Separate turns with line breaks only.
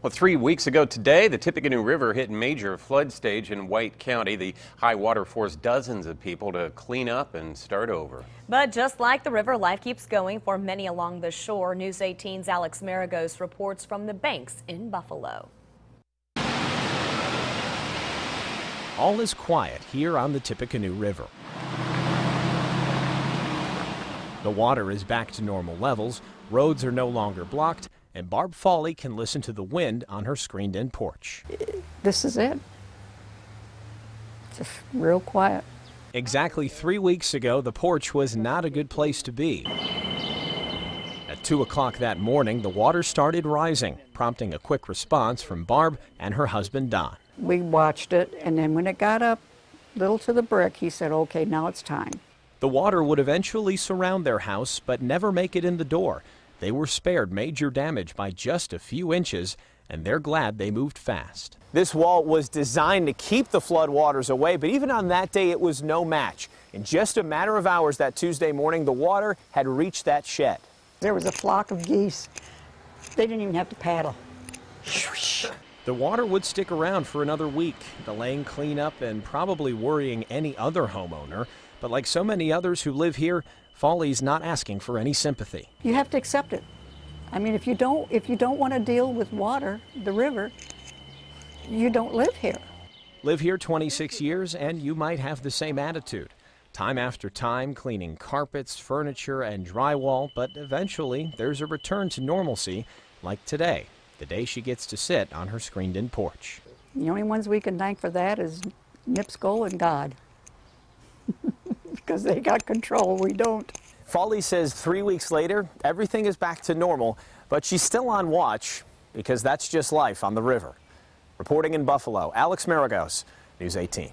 Well, 3 weeks ago today, the Tippecanoe River hit major flood stage in White County. The high water forced dozens of people to clean up and start over.
But just like the river, life keeps going for many along the shore. News 18's Alex Maragos reports from the banks in Buffalo.
All is quiet here on the Tippecanoe River. The water is back to normal levels, roads are no longer blocked, and Barb Foley can listen to the wind on her screened-in porch.
This is it. Just real quiet.
Exactly 3 weeks ago, the porch was not a good place to be. At 2 o'clock that morning, the water started rising, prompting a quick response from Barb and her husband, Don.
We watched it, and then when it got up little to the brick, he said, okay, now it's time.
The water would eventually surround their house, but never make it in the door. They were spared major damage by just a few inches, and they're glad they moved fast.
This wall was designed to keep the flood waters away, but even on that day, it was no match. In just a matter of hours that Tuesday morning, the water had reached that shed.
There was a flock of geese. They didn't even have to paddle.
The water would stick around for another week, delaying cleanup and probably worrying any other homeowner. But like so many others who live here, Foley's not asking for any sympathy.
You have to accept it. I mean, if you don't want to deal with water, the river, you don't live here.
Live here 26 years and you might have the same attitude. Time after time cleaning carpets, furniture, and drywall, but eventually there's a return to normalcy, like today, the day she gets to sit on her screened-in porch.
The only ones we can thank for that is Nipsco and God. Because they got control, we don't.
Foley says 3 weeks later, everything is back to normal, but she's still on watch because that's just life on the river. Reporting in Buffalo, Alex Maragos, News 18.